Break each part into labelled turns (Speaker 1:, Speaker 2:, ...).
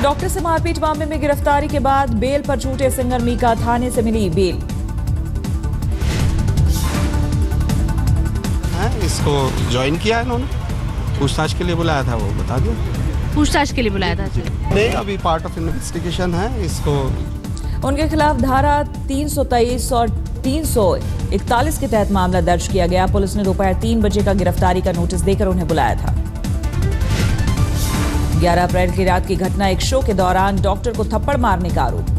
Speaker 1: Doctor से मारपीट मामले में गिरफ्तारी के बाद बेल पर छूटे सिंगर मीका, थाने से मिली बेल।
Speaker 2: इसको ज्वाइन किया है इन्होंने, पूछताछ के लिए बुलाया था, वो बता दिया।
Speaker 3: पूछताछ के लिए बुलाया था?
Speaker 2: नहीं, अभी पार्ट ऑफ इन्वेस्टिगेशन है। इसको
Speaker 1: उनके खिलाफ धारा 323 और 341 के तहत मामला दर्ज किया गया। पुलिस ने दोपहर 3 बजे का गिरफ्तारी का नोटिस देकर उन्हें बुलाया था। 11 अप्रैल की रात की घटना, एक शो के दौरान डॉक्टर को थप्पड़ मारने का आरोप।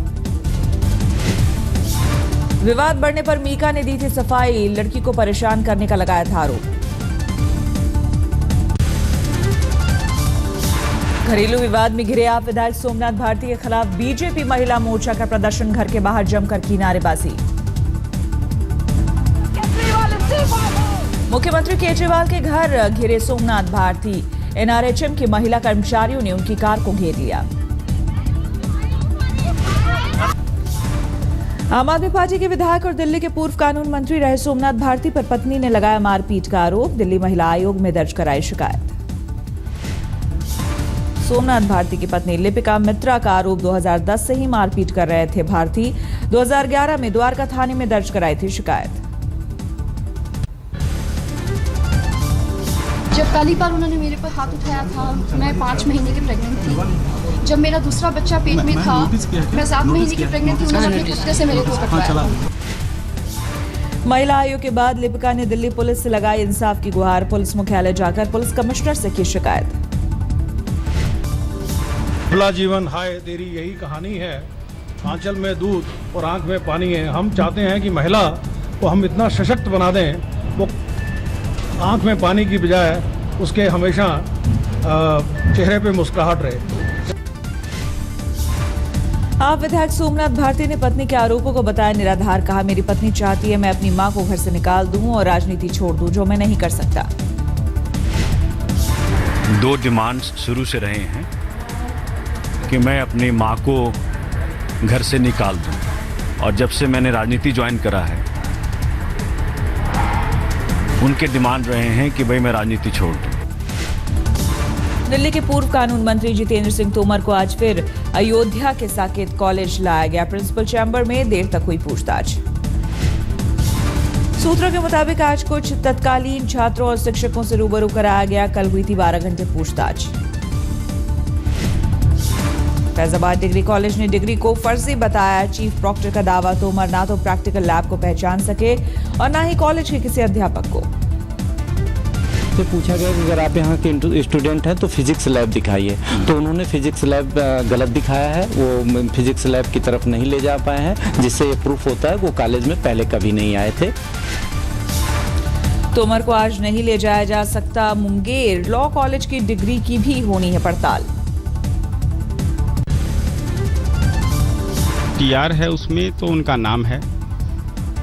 Speaker 1: विवाद बढ़ने पर मीका ने दी थी सफाई, लड़की को परेशान करने का लगाया था आरोप। घरेलू विवाद में घिरे आप विधायक सोमनाथ भारती के खिलाफ बीजेपी महिला मोर्चा का प्रदर्शन, घर के बाहर जमकर की नारेबाजी। मुख्यमंत्री केजरीवाल के घर घिरे सोमनाथ भारती, एनआरएचएम की महिला कर्मचारियों ने उनकी कार को घेर लिया। आम आदमी पार्टी के विधायक और दिल्ली के पूर्व कानून मंत्री रहे सोमनाथ भारती पर पत्नी ने लगाया मारपीट का आरोप, दिल्ली महिला आयोग में दर्ज कराई शिकायत। सोमनाथ भारती की पत्नी लिपिका मित्रा का आरोप, 2010 से ही मारपीट कर रहे थे भारती। 2011 में द्वारका थाने में दर्ज कराई थी शिकायत।
Speaker 4: जब पहली बार उन्होंने मेरे पर हाथ उठाया था, मैं 5 महीने की प्रेग्नेंट थी। जब मेरा दूसरा बच्चा पेट में था, मैं 7 महीने की प्रेग्नेंट थी, उन्होंने अपने कुत्ते से मेरे को कटवाया।
Speaker 1: महिला आयोग के बाद लिपिका ने दिल्ली पुलिस से लगाई इंसाफ की गुहार, पुलिस मुख्यालय जाकर पुलिस कमिश्नर से की शिकायत।
Speaker 5: खुला जीवन हाय तेरी यही कहानी है, आंचल में दूध और आंख में पानी है। हम चाहते हैं कि महिला को हम इतना सशक्त बना दें, वो आंख में पानी की बजाय उसके हमेशा चेहरे पे मुस्कुराहट रहे।
Speaker 1: आप विधायक सोमनाथ भारती ने पत्नी के आरोपों को बताया निराधार, कहा मेरी पत्नी चाहती है मैं अपनी मां को घर से निकाल दूं और राजनीति छोड़ दूं, जो मैं नहीं कर सकता।
Speaker 6: 2 डिमांड्स शुरू से रहे हैं कि मैं अपनी मां को घर से निकाल दूं, और जब से मैंने राजनीति ज्वाइन करा है उनके डिमांड रहे हैं कि भाई मैं राजनीति छोड़ दूं।
Speaker 1: दिल्ली के पूर्व कानून मंत्री जितेंद्र सिंह तोमर को आज फिर अयोध्या के साकेत कॉलेज लाया गया। प्रिंसिपल चैम्बर में देर तक हुई पूछताछ। सूत्रों के मुताबिक आज कुछ तत्कालीन छात्रों और शिक्षकों से रूबरू कराया गया। कल हुई थी 12 घंटे पूछताछ। फैजाबाद डिग्री कॉलेज ने डिग्री को फर्जी बताया, चीफ प्रॉक्टर का दावा, तोमर ना तो प्रैक्टिकल लैब को पहचान सके और ना ही कॉलेज के किसी अध्यापक को।
Speaker 7: तो पूछा गया कि अगर आप यहाँ के स्टूडेंट हैं तो फिजिक्स लैब दिखाइए, तो उन्होंने फिजिक्स लैब गलत दिखाया है, वो फिजिक्स लैब की तरफ नहीं ले जा पाए हैं, जिससे ये प्रूफ होता है वो कॉलेज में पहले कभी नहीं आए थे।
Speaker 1: तोमर को आज नहीं ले जाया जा सकता मुंगेर, लॉ कॉलेज की डिग्री की भी होनी है पड़ताल।
Speaker 8: टीआर है उसमें तो उनका नाम है,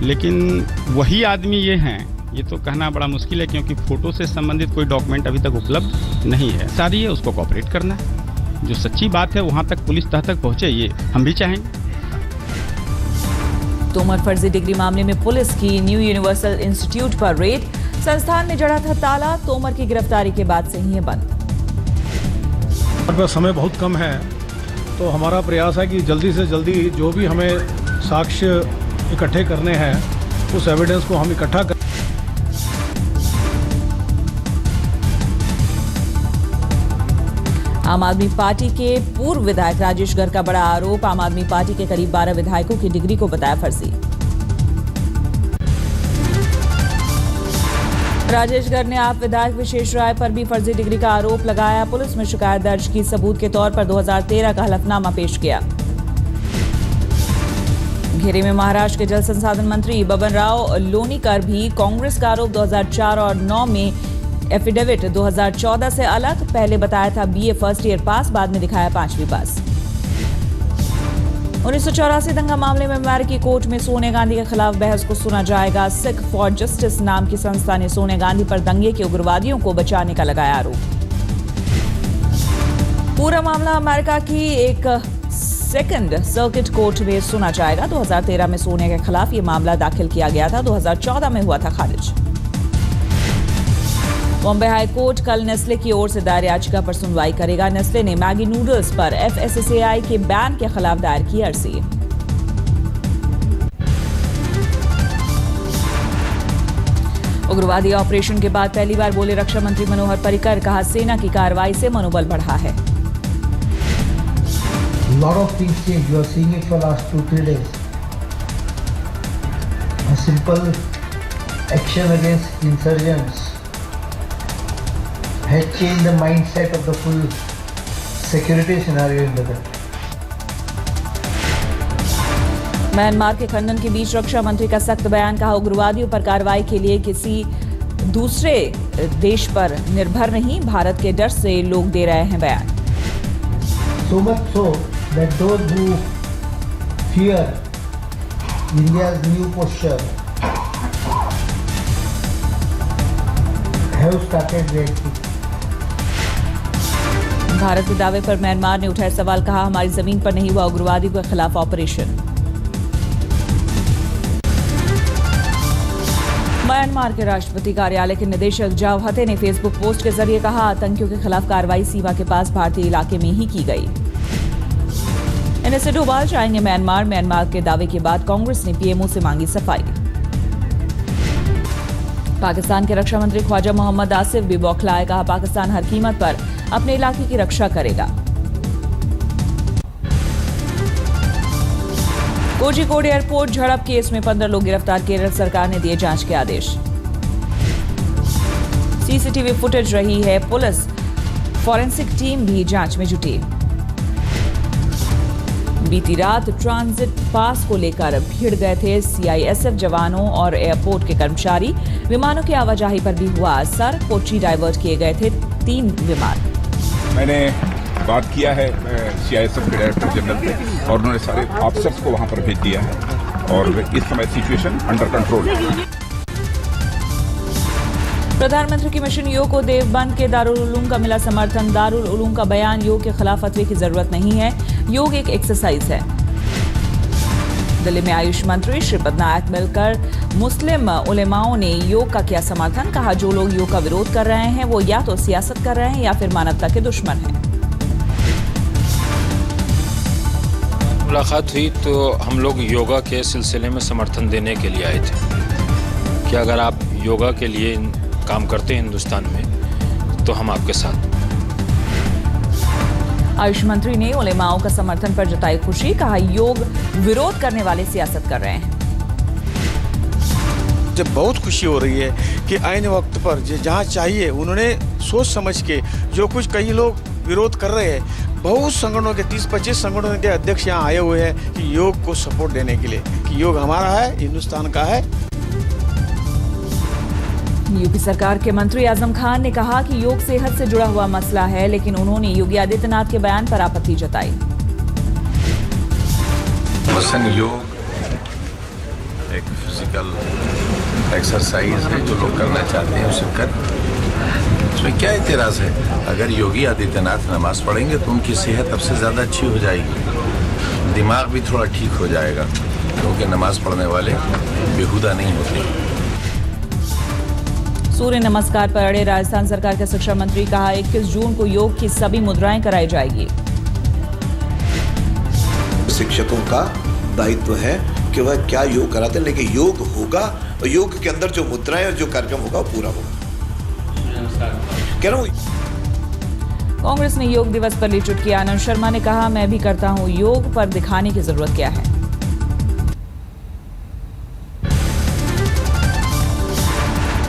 Speaker 8: लेकिन वही आदमी ये हैं, ये तो कहना बड़ा मुश्किल है, क्योंकि फोटो से संबंधित कोई डॉक्यूमेंट अभी तक उपलब्ध नहीं है। सारी है उसको कॉपरेट करना है, जो सच्ची बात है वहां तक पुलिस तह तक पहुंचे, ये हम भी चाहेंगे।
Speaker 1: तोमर फर्जी डिग्री मामले में पुलिस की न्यू यूनिवर्सल इंस्टीट्यूट पर रेड, संस्थान में जड़ा था ताला, तोमर की गिरफ्तारी के बाद से ही है बंद।
Speaker 5: समय बहुत कम है, तो हमारा प्रयास है कि जल्दी से जल्दी जो भी हमें साक्ष्य इकट्ठे करने हैं उस एविडेंस को हम इकट्ठा कर।
Speaker 1: आम आदमी पार्टी के पूर्व विधायक राजेश गर्ग का बड़ा आरोप, आम आदमी पार्टी के करीब 12 विधायकों की डिग्री को बताया फर्जी। राजेश गर्ग ने आप विधायक विशेष राय पर भी फर्जी डिग्री का आरोप लगाया। पुलिस में शिकायत दर्ज की, सबूत के तौर पर 2013 का हलफनामा पेश किया। घेरे में महाराष्ट्र के जल संसाधन मंत्री बबन राव लोनीकर भी, कांग्रेस का आरोप 2004 और 9 में एफिडेविट 2014 से अलग, पहले बताया था बीए फर्स्ट ईयर पास, बाद में दिखाया 5वीं पास। 1984 दंगा मामले में अमेरिकी कोर्ट में सोनिया गांधी के खिलाफ बहस को सुना जाएगा। सिख फॉर जस्टिस नाम की संस्था ने सोनिया गांधी पर दंगे के उग्रवादियों को बचाने का लगाया आरोप। पूरा मामला अमेरिका की एक सेकंड सर्किट कोर्ट में सुना जाएगा। 2013 में सोनिया के खिलाफ यह मामला दाखिल किया गया था, 2014 में हुआ था खारिज। बॉम्बे हाई कोर्ट कल नेस्ले की ओर से दायर याचिका पर सुनवाई करेगा। नेस्ले ने मैगी नूडल्स पर FSSAI के बैन के खिलाफ दायर की अर्जी। उग्रवादी ऑपरेशन के बाद पहली बार बोले रक्षा मंत्री मनोहर पर्रिकर, कहा सेना की कार्रवाई से मनोबल बढ़ा है।
Speaker 3: Lot of things change. You are seeing it for last 2-3 days. A simple action against insurgents has changed the mindset of the full security scenario in the country.
Speaker 1: Myanmar के खंडन के बीच रक्षा मंत्री का सख्त बयान, कहा उग्रवादियों पर कार्रवाई के लिए किसी दूसरे देश पर निर्भर नहीं, भारत के डर से लोग दे रहे हैं बयान।
Speaker 3: So much so that those who fear India's new posture have started reacting.
Speaker 1: Bharat के दावे पर म्यांमार ने उठाए सवाल, कहा हमारी जमीन पर नहीं हुआ उग्रवादियों के खिलाफ ऑपरेशन। म्यांमार के राष्ट्रपति कार्यालय के निदेशक जाव हते ने फेसबुक पोस्ट के जरिए कहा, आतंकियों के खिलाफ कार्रवाई सीमा के पास भारतीय इलाके में ही की गई। इन्हें से डोभाल जाएंगे म्यांमार। म्यांमार के दावे के बाद कांग्रेस ने पीएमओ से मांगी सफाई। पाकिस्तान के रक्षा मंत्री ख्वाजा मोहम्मद आसिफ भी बौखलाए, कहा पाकिस्तान हर कीमत पर अपने इलाके की रक्षा करेगा। कोझिकोड एयरपोर्ट झड़प केस में 15 लोग गिरफ्तार, केरल सरकार ने दिए जांच के आदेश। सीसीटीवी फुटेज रही है पुलिस, फॉरेंसिक टीम भी जांच में जुटी। बीती रात ट्रांजिट पास को लेकर भीड़ गए थे CISF जवानों और एयरपोर्ट के कर्मचारी। विमानों की आवाजाही पर भी हुआ असर, कोच्चि डाइवर्ट किए गए थे 3 विमान।
Speaker 9: मैंने बात किया है CISF के डायरेक्टर जनरल से और उन्होंने सारे ऑफिसर्स को वहां पर भेज दिया है और इस समय सिचुएशन अंडर कंट्रोल है।
Speaker 1: प्रधानमंत्री की मिशन योग को देवबंद के दारुल उलूम का मिला समर्थन। दारुल उलूम का बयान, योग के खिलाफ फतवे की जरूरत नहीं है, योग एक एक्सरसाइज है। दिल्ली में आयुष मंत्री श्रीपद नायक मिलकर मुस्लिम उलेमाओं ने योग का किया समर्थन, कहा जो लोग योग का विरोध कर रहे हैं वो या तो सियासत कर रहे हैं या फिर मानवता के दुश्मन हैं।
Speaker 10: मुलाकात हुई तो हम लोग योगा के सिलसिले में समर्थन देने के लिए आए थे कि अगर आप योगा के लिए काम करते हैं हिंदुस्तान में तो हम आपके साथ।
Speaker 1: आयुष मंत्री ने उलेमाओं का समर्थन पर जताई खुशी, कहा योग विरोध करने वाले सियासत कर रहे हैं।
Speaker 11: मुझे बहुत खुशी हो रही है कि आईने वक्त पर जहाँ चाहिए उन्होंने सोच समझ के, जो कुछ कई लोग विरोध कर रहे हैं, बहुत संगठनों के 30-25 संगठनों के अध्यक्ष यहाँ आए हुए हैं कि योग को सपोर्ट देने के लिए, कि योग हमारा है, हिंदुस्तान का है।
Speaker 1: यूपी सरकार के मंत्री आजम खान ने कहा कि योग सेहत से जुड़ा हुआ मसला है, लेकिन उन्होंने योगी आदित्यनाथ के बयान पर आपत्ति जताई।
Speaker 12: योग एक फिजिकल एक्सरसाइज है, जो लोग करना चाहते हैं उसे कर, इसमें क्या एतराज है। अगर योगी आदित्यनाथ नमाज पढ़ेंगे तो उनकी सेहत अब से ज़्यादा अच्छी हो जाएगी, दिमाग भी थोड़ा ठीक हो जाएगा, क्योंकि नमाज पढ़ने वाले बेहुदा नहीं होते।
Speaker 1: सूर्य नमस्कार पर अड़े राजस्थान सरकार के शिक्षा मंत्री, कहा 21 जून को योग की सभी मुद्राएं कराई जाएगी।
Speaker 13: शिक्षकों का दायित्व है कि वह क्या योग कराते हैं, लेकिन योग होगा और योग के अंदर जो मुद्राएं और जो कार्यक्रम होगा वो पूरा होगा। कह रहा हूं।
Speaker 1: कांग्रेस ने योग दिवस पर ली चुटकी। आनंद शर्मा ने कहा मैं भी करता हूं योग, पर दिखाने की जरूरत क्या है।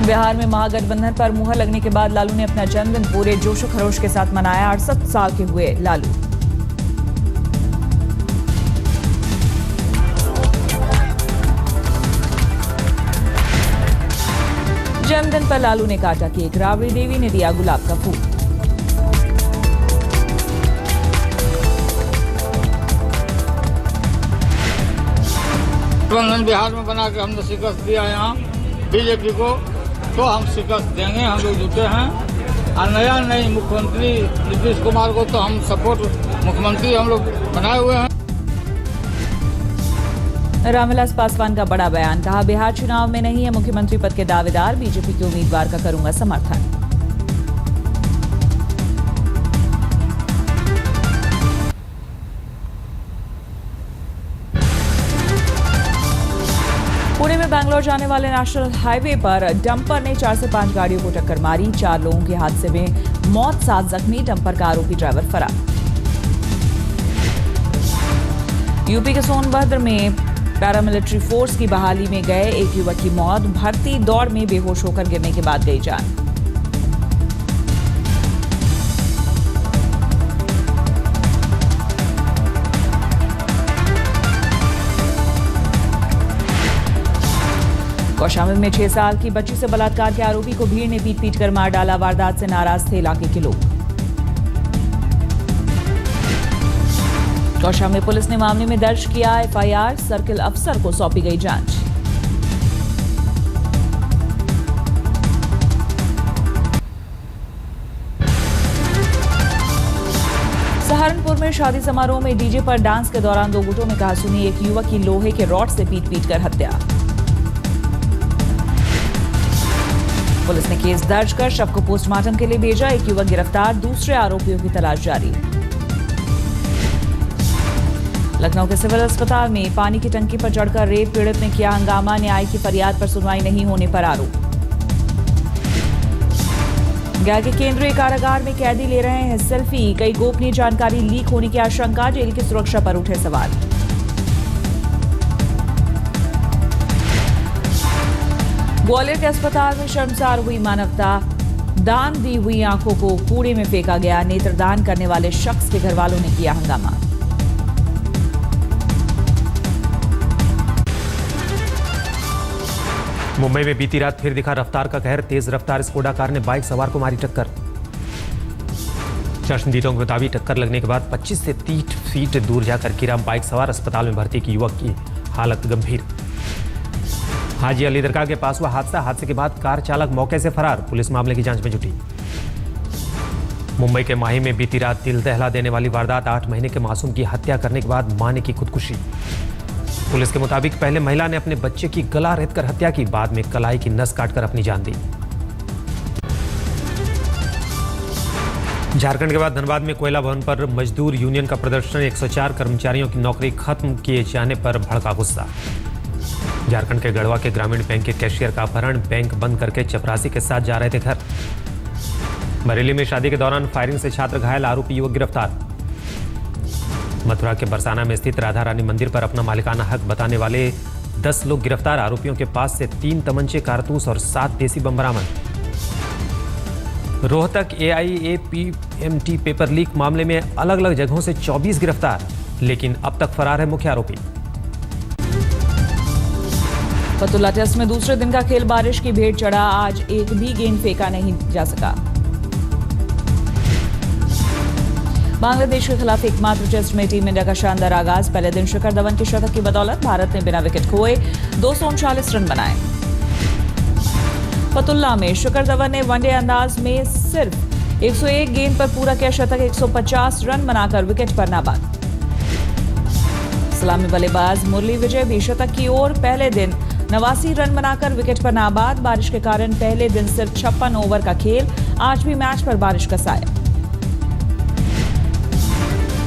Speaker 1: बिहार में महागठबंधन पर मुहर लगने के बाद लालू ने अपना जन्मदिन पूरे जोशो खरोश के साथ मनाया। 68 साल के हुए लालू। जन्मदिन पर लालू ने काटा केक, राबड़ी देवी ने दिया गुलाब का फूल।
Speaker 14: गठबंधन बिहार में बना के हमने शिकस्त दिया यहाँ बीजेपी को, तो हम शिकस्त देंगे, हम लोग जुटे हैं। और नया नई मुख्यमंत्री नीतीश कुमार को तो हम सपोर्ट मुख्यमंत्री हम लोग बनाए हुए हैं।
Speaker 1: रामविलास पासवान का बड़ा बयान, कहा बिहार चुनाव में नहीं है मुख्यमंत्री पद के दावेदार, बीजेपी के उम्मीदवार का करूंगा समर्थन। बैंगलोर जाने वाले नेशनल हाईवे पर डंपर ने 4 से 5 गाड़ियों को टक्कर मारी। 4 लोगों के हादसे में मौत, 7 जख्मी। डंपर का आरोपी ड्राइवर फरार। यूपी के सोनभद्र में पैरामिलिट्री फोर्स की बहाली में गए एक युवक की मौत। भर्ती दौड़ में बेहोश होकर गिरने के बाद गई जान। कौशाम्बी में 6 साल की बच्ची से बलात्कार के आरोपी को भीड़ ने पीट कर मार डाला। वारदात से नाराज थे इलाके के लोग। कौशाम्बी पुलिस ने मामले में दर्ज किया एफआईआर। सर्किल अफसर को सौंपी गई जांच। सहारनपुर में शादी समारोह में डीजे पर डांस के दौरान 2 गुटों में कहासुनी। एक युवक की लोहे के रॉड से पीट कर हत्या। पुलिस ने केस दर्ज कर शव को पोस्टमार्टम के लिए भेजा। एक युवक गिरफ्तार, दूसरे आरोपियों की तलाश जारी। लखनऊ के सिविल अस्पताल में पानी की टंकी पर चढ़कर रेप पीड़ित ने किया हंगामा। न्याय की फरियाद पर सुनवाई नहीं होने पर आरोप। गया के केंद्रीय कारागार में कैदी ले रहे हैं सेल्फी। कई गोपनीय जानकारी लीक होने की आशंका। जेल की सुरक्षा पर उठे सवाल। ग्वालियर के अस्पताल में शर्मसार हुई मानवता। दान दी हुई आंखों को कूड़े में फेंका गया। नेत्रदान करने वाले शख्स के घर वालों ने किया हंगामा।
Speaker 15: मुंबई में बीती रात फिर दिखा रफ्तार का कहर। तेज रफ्तार स्कोडा कार ने बाइक सवार को मारी टक्कर। चश्मदीदों के मुताबिक टक्कर लगने के बाद 25 से 30 फीट दूर जाकर गिरा बाइक सवार। अस्पताल में भर्ती एक युवक की हालत गंभीर। हाजी अली दरगाह के पास हुआ हादसे के बाद कार चालक मौके से फरार। पुलिस मामले की जांच में जुटी। मुंबई के माही में बीती रात दिल दहला देने वाली वारदात। 8 महीने के मासूम की हत्या करने के बाद मां ने की खुदकुशी। पुलिस के मुताबिक पहले महिला ने अपने बच्चे की गला रेतकर हत्या की, बाद में कलाई की नस काटकर अपनी जान दी। झारखंड के बाद धनबाद में कोयला भवन पर मजदूर यूनियन का प्रदर्शन। 104 कर्मचारियों की नौकरी खत्म किए जाने पर भड़का गुस्सा। झारखंड के गढ़वा के ग्रामीण बैंक के कैशियर का अपहरण। बैंक बंद करके चपरासी के साथ जा रहे थे घर। बरेली में शादी के दौरान फायरिंग से छात्र घायल, आरोपी युवक गिरफ्तार। मथुरा के बरसाना में स्थित राधा रानी मंदिर पर अपना मालिकाना हक बताने वाले 10 लोग गिरफ्तार। आरोपियों के पास से 3 तमंचे, कारतूस और 7 देसी बम बरामद। रोहतक AIAPMT पेपर लीक मामले में अलग अलग जगहों से 24 गिरफ्तार, लेकिन अब तक फरार है मुख्य आरोपी। फतुल्ला टेस्ट में दूसरे दिन का खेल बारिश की भेंट चढ़ा। आज एक भी गेंद फेंका नहीं जा सका। बांग्लादेश के खिलाफ एकमात्र टेस्ट में टीम इंडिया का शानदार आगाज। पहले दिन शिखर धवन के शतक की बदौलत भारत ने बिना विकेट खोए 239 रन बनाए। फतुल्ला में शिखर धवन ने वनडे अंदाज में सिर्फ 101 गेंद पर पूरा किया शतक। 150 रन बनाकर विकेट पर नाबाद। सलामी बल्लेबाज मुरली विजय भी शतक की ओर। पहले दिन 89 रन बनाकर विकेट पर नाबाद। बारिश के कारण पहले दिन सिर्फ 56 ओवर का खेल। आज भी मैच पर बारिश का साया।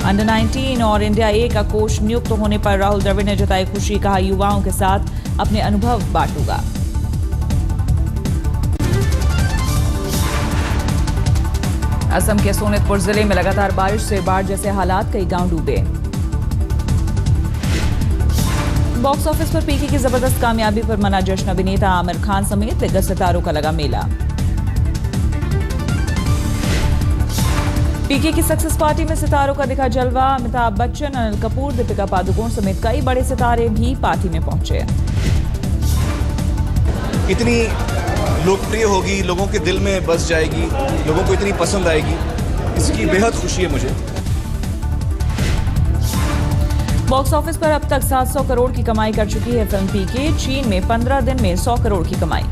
Speaker 15: अंडर 19 और इंडिया ए का कोच नियुक्त होने पर राहुल द्रविड़ ने जताई खुशी। कहा, युवाओं के साथ अपने अनुभव बांटूंगा। असम के सोनितपुर जिले में लगातार बारिश से बाढ़ जैसे हालात, कई गांव डूबे। बॉक्स ऑफिस पर पीके की जबरदस्त कामयाबी पर मना जश्न। अभिनेता आमिर खान समेत दिग्गज सितारों का लगा मेला। पीके की सक्सेस पार्टी में सितारों का दिखा जलवा। अमिताभ बच्चन, अनिल कपूर, दीपिका पादुकोण समेत कई बड़े सितारे भी पार्टी में पहुंचे।
Speaker 16: इतनी लोकप्रिय होगी, लोगों के दिल में बस जाएगी, लोगों को इतनी पसंद आएगी, इसकी बेहद खुशी है मुझे।
Speaker 1: बॉक्स ऑफिस पर अब तक 700 करोड़ की कमाई कर चुकी है फिल्म पीके। चीन में 15 दिन में 100 करोड़ की कमाई।